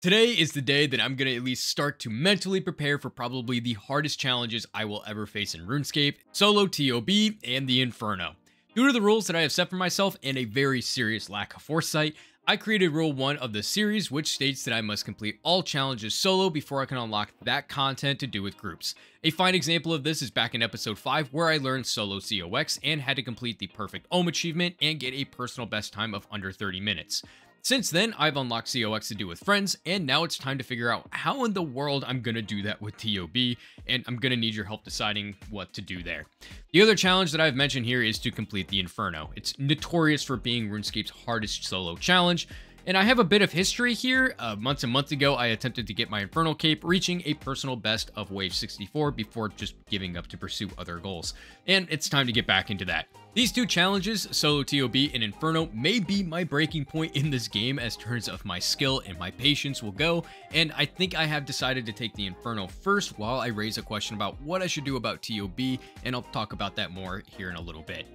Today is the day that I'm going to at least start to mentally prepare for probably the hardest challenges I will ever face in RuneScape, solo TOB, and the Inferno. Due to the rules that I have set for myself and a very serious lack of foresight, I created rule 1 of the series, which states that I must complete all challenges solo before I can unlock that content to do with groups. A fine example of this is back in episode 5 where I learned solo COX and had to complete the perfect Ohm achievement and get a personal best time of under 30 minutes. Since then, I've unlocked COX to do with friends, and now it's time to figure out how in the world I'm going to do that with TOB, and I'm going to need your help deciding what to do there. The other challenge that I've mentioned here is to complete the Inferno. It's notorious for being RuneScape's hardest solo challenge, and I have a bit of history here. Months and months ago, I attempted to get my Infernal Cape, reaching a personal best of wave 64 before just giving up to pursue other goals, and it's time to get back into that. These two challenges, Solo TOB and Inferno, may be my breaking point in this game as turns of my skill and my patience will go, and I think I have decided to take the Inferno first while I raise a question about what I should do about TOB, and I'll talk about that more here in a little bit.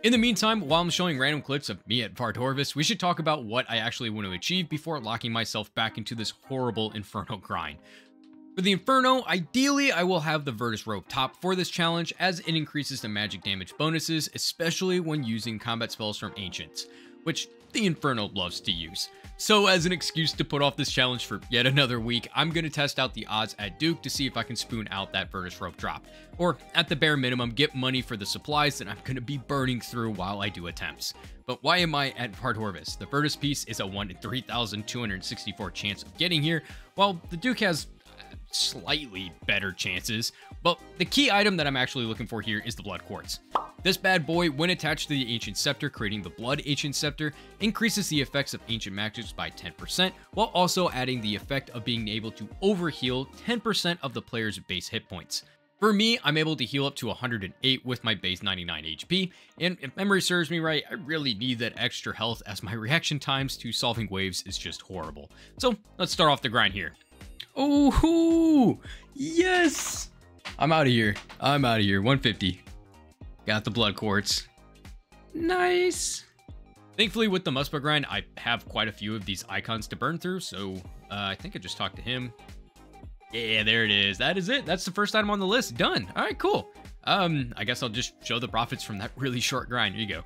In the meantime, while I'm showing random clips of me at Vardorvis, we should talk about what I actually want to achieve before locking myself back into this horrible Inferno grind. For the Inferno, ideally I will have the Virtus Robe top for this challenge as it increases the magic damage bonuses, especially when using combat spells from Ancients, which the Inferno loves to use. So as an excuse to put off this challenge for yet another week, I'm going to test out the odds at Dook to see if I can spoon out that Virtus Robe drop, or at the bare minimum get money for the supplies that I'm going to be burning through while I do attempts. But why am I at Vardorvis? The Virtus piece is a 1 in 3,264 chance of getting here, while the Dook has slightly better chances, but the key item that I'm actually looking for here is the Blood Quartz. This bad boy, when attached to the Ancient Scepter, creating the Blood Ancient Scepter, increases the effects of Ancient Magics by 10%, while also adding the effect of being able to overheal 10% of the player's base hit points. For me, I'm able to heal up to 108 with my base 99 HP, and if memory serves me right, I really need that extra health as my reaction times to solving waves is just horrible. So let's start off the grind here. Oh, yes! I'm out of here. 150. Got the Blood Quartz. Nice. Thankfully, with the Muspa grind, I have quite a few of these icons to burn through, so I think I just talked to him. Yeah, there it is. That is it. That's the first item on the list. Done. All right, cool. I guess I'll just show the profits from that really short grind. Here you go.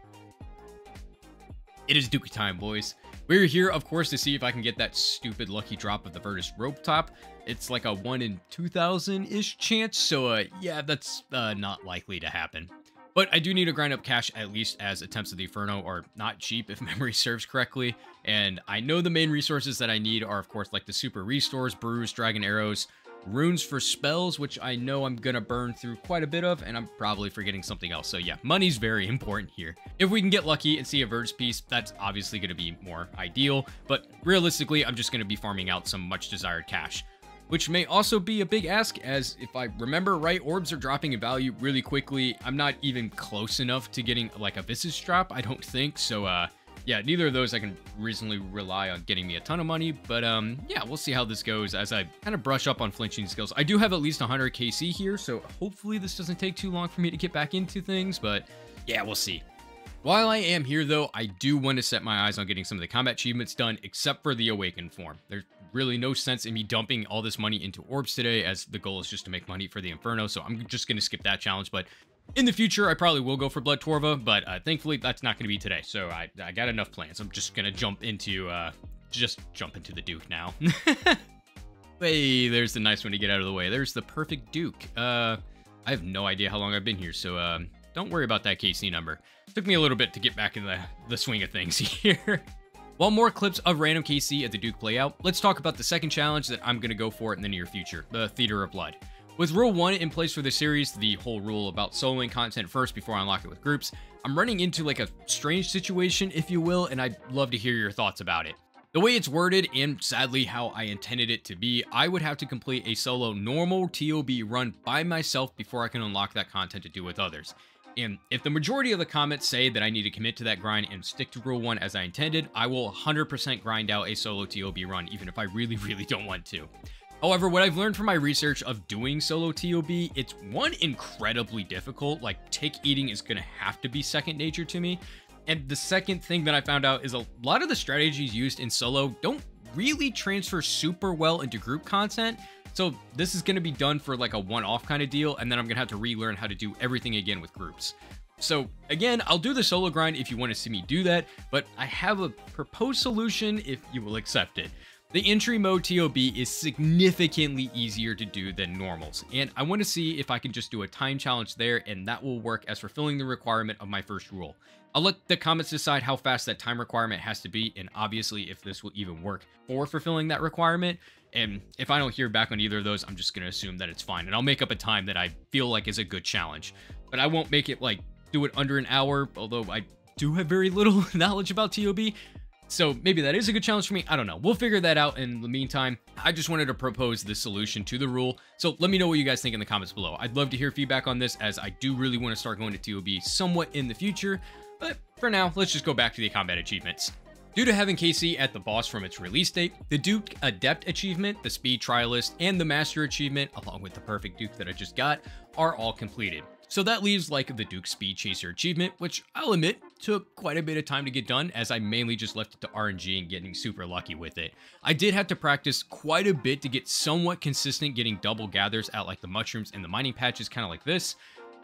It is Dook Time, boys. We're here, of course, to see if I can get that stupid lucky drop of the Virtus Robe top. It's like a 1 in 2,000-ish chance, so yeah, that's not likely to happen. But I do need to grind up cash, at least as attempts of the Inferno are not cheap if memory serves correctly. And I know the main resources that I need are, of course, like the Super Restores, Brews, Dragon Arrows, runes for spells, which I know I'm gonna burn through quite a bit of, and I'm probably forgetting something else. So yeah, money's very important here. If we can get lucky and see a Virtus piece, that's obviously gonna be more ideal, but realistically, I'm just gonna be farming out some much desired cash, which may also be a big ask, as if I remember right, orbs are dropping in value really quickly. I'm not even close enough to getting like a Visage drop, I don't think, so yeah, neither of those I can reasonably rely on getting me a ton of money, but yeah, we'll see how this goes as I kind of brush up on flinching skills. I do have at least 100 KC here, so hopefully this doesn't take too long for me to get back into things, but yeah, we'll see. While I am here though, I do want to set my eyes on getting some of the combat achievements done, except for the Awakened form. There's really no sense in me dumping all this money into orbs today, as the goal is just to make money for the Inferno, so I'm just going to skip that challenge, but in the future, I probably will go for Blood Torva, but thankfully that's not going to be today. So I got enough plans. I'm just going to jump into the Dook now. Hey, there's the nice one to get out of the way. There's the perfect Dook. I have no idea how long I've been here, so don't worry about that KC number. Took me a little bit to get back in the swing of things here. While more clips of random KC at the Dook play out, let's talk about the second challenge that I'm going to go for in the near future, the Theater of Blood. With Rule 1 in place for the series, the whole rule about soloing content first before I unlock it with groups, I'm running into like a strange situation, if you will, and I'd love to hear your thoughts about it. The way it's worded, and sadly how I intended it to be, I would have to complete a solo normal TOB run by myself before I can unlock that content to do with others. And if the majority of the comments say that I need to commit to that grind and stick to Rule 1 as I intended, I will 100% grind out a solo TOB run, even if I really don't want to. However, what I've learned from my research of doing solo TOB, it's one, incredibly difficult. Like, tick eating is going to have to be second nature to me. And the second thing that I found out is a lot of the strategies used in solo don't really transfer super well into group content. So this is going to be done for like a one-off kind of deal, and then I'm going to have to relearn how to do everything again with groups. So again, I'll do the solo grind if you want to see me do that, but I have a proposed solution if you will accept it. The entry mode TOB is significantly easier to do than normals, and I want to see if I can just do a time challenge there, and that will work as fulfilling the requirement of my first rule. I'll let the comments decide how fast that time requirement has to be, and obviously if this will even work for fulfilling that requirement. And if I don't hear back on either of those, I'm just going to assume that it's fine, and I'll make up a time that I feel like is a good challenge. But I won't make it like do it under an hour, although I do have very little knowledge about TOB. So maybe that is a good challenge for me. I don't know. We'll figure that out in the meantime. I just wanted to propose this solution to the rule. So let me know what you guys think in the comments below. I'd love to hear feedback on this, as I do really want to start going to TOB somewhat in the future. But for now, let's just go back to the combat achievements. Due to having KC at the boss from its release date, the Dook Adept achievement, the Speed Trialist, and the Master achievement, along with the Perfect Duke that I just got, are all completed. So that leaves like the Duke Speed Chaser achievement, which I'll admit took quite a bit of time to get done, as I mainly just left it to RNG and getting super lucky with it. I did have to practice quite a bit to get somewhat consistent getting double gathers at like the mushrooms and the mining patches, kind of like this.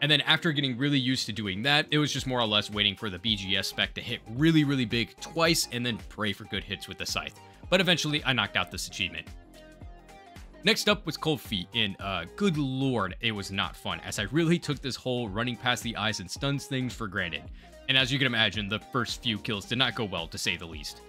And then after getting really used to doing that, it was just more or less waiting for the BGS spec to hit really, really big twice and then pray for good hits with the scythe. But eventually I knocked out this achievement. Next up was Cold Feet, and good lord, it was not fun, as I really took this whole running past the eyes and stuns things for granted. And as you can imagine, the first few kills did not go well, to say the least.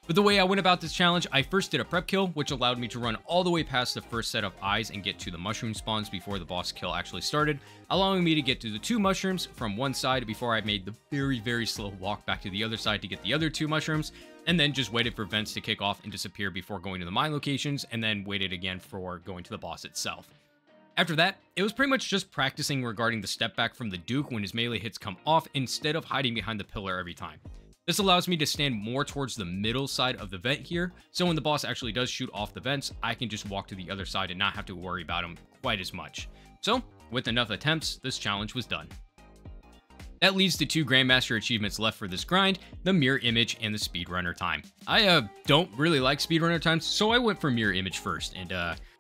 But the way I went about this challenge, I first did a prep kill, which allowed me to run all the way past the first set of eyes and get to the mushroom spawns before the boss kill actually started, allowing me to get to the 2 mushrooms from one side before I made the very, very slow walk back to the other side to get the other 2 mushrooms, and then just waited for vents to kick off and disappear before going to the mine locations, and then waited again for going to the boss itself. After that, it was pretty much just practicing regarding the step back from the Duke when his melee hits come off, instead of hiding behind the pillar every time. This allows me to stand more towards the middle side of the vent here, so when the boss actually does shoot off the vents, I can just walk to the other side and not have to worry about him quite as much. So, with enough attempts, this challenge was done. That leaves the 2 Grandmaster achievements left for this grind, the Mirror Image and the Speedrunner Time. I don't really like Speedrunner Times, so I went for Mirror Image first, and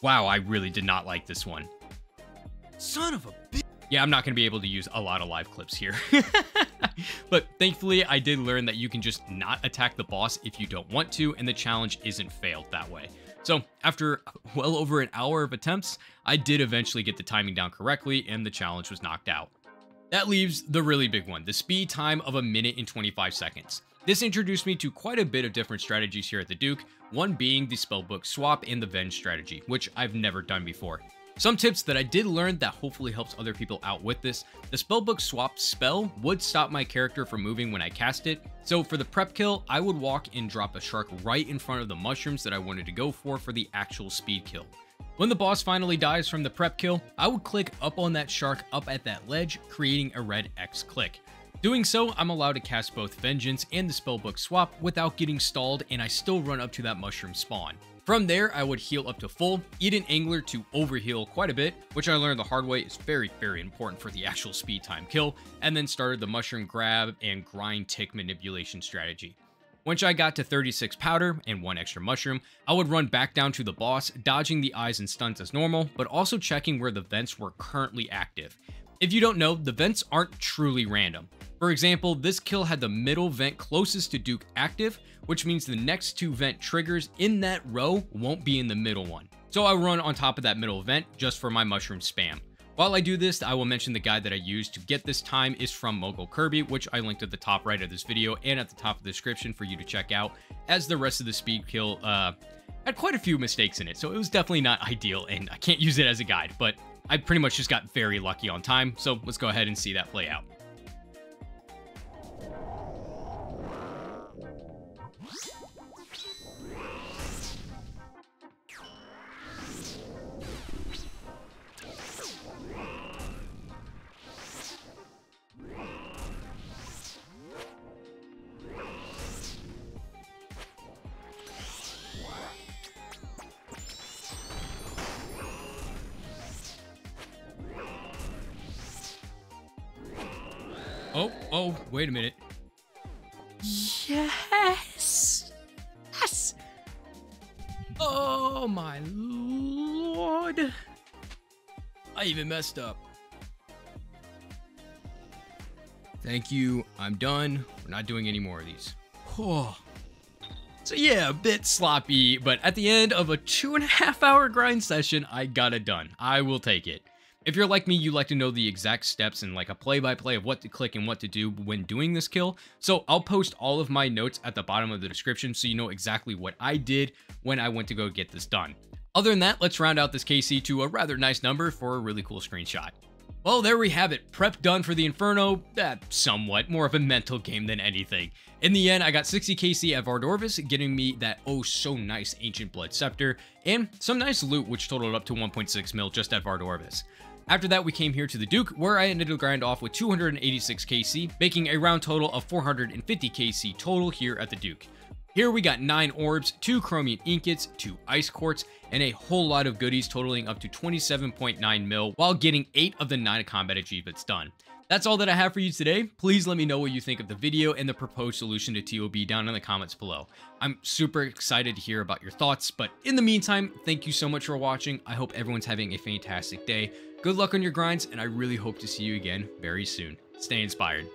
wow, I really did not like this one. Son of a bitch. Yeah, I'm not going to be able to use a lot of live clips here. But thankfully, I did learn that you can just not attack the boss if you don't want to, and the challenge isn't failed that way. So after well over an hour of attempts, I did eventually get the timing down correctly, and the challenge was knocked out. That leaves the really big one, the speed time of 1 minute and 25 seconds. This introduced me to quite a bit of different strategies here at the Duke, one being the spellbook swap and the venge strategy, which I've never done before. Some tips that I did learn that hopefully helps other people out with this: the spellbook swap spell would stop my character from moving when I cast it, so for the prep kill, I would walk and drop a shark right in front of the mushrooms that I wanted to go for the actual speed kill. When the boss finally dies from the prep kill, I would click up on that shark up at that ledge, creating a red X click. Doing so, I'm allowed to cast both Vengeance and the spellbook swap without getting stalled, and I still run up to that mushroom spawn. From there, I would heal up to full, eat an angler to overheal quite a bit, which I learned the hard way is very, very important for the actual speed time kill, and then started the mushroom grab and grind tick manipulation strategy. Once I got to 36 powder and 1 extra mushroom, I would run back down to the boss, dodging the eyes and stuns as normal, but also checking where the vents were currently active. If you don't know, the vents aren't truly random. For example, this kill had the middle vent closest to Duke active, which means the next 2 vent triggers in that row won't be in the middle one. So I run on top of that middle vent just for my mushroom spam. While I do this, I will mention the guide that I used to get this time is from Mogul Kirby, which I linked at the top right of this video and at the top of the description for you to check out, as the rest of the speed kill had quite a few mistakes in it, so it was definitely not ideal, and I can't use it as a guide, but I pretty much just got very lucky on time, so let's go ahead and see that play out. Oh, wait a minute. Yes! Yes! my lord. I even messed up. Thank you. I'm done. We're not doing any more of these. Oh. So yeah, a bit sloppy, but at the end of a 2.5 hour grind session, I got it done. I will take it. If you're like me, you like to know the exact steps and like a play-by-play of what to click and what to do when doing this kill. So I'll post all of my notes at the bottom of the description so you know exactly what I did when I went to go get this done. Other than that, let's round out this KC to a rather nice number for a really cool screenshot. Well, there we have it. Prep done for the Inferno. Somewhat more of a mental game than anything. In the end, I got 60 KC at Vardorvis, getting me that oh so nice Ancient Blood Scepter, and some nice loot which totaled up to 1.6 mil just at Vardorvis. After that, we came here to the Duke, where I ended the grind off with 286 KC, making a round total of 450 KC total here at the Duke. Here we got 9 orbs, 2 chromium ingots, 2 ice quartz, and a whole lot of goodies totaling up to 27.9 mil while getting 8 of the 9 combat achievements done. That's all that I have for you today. Please let me know what you think of the video and the proposed solution to TOB down in the comments below. I'm super excited to hear about your thoughts, but in the meantime, thank you so much for watching. I hope everyone's having a fantastic day. Good luck on your grinds, and I really hope to see you again very soon. Stay inspired.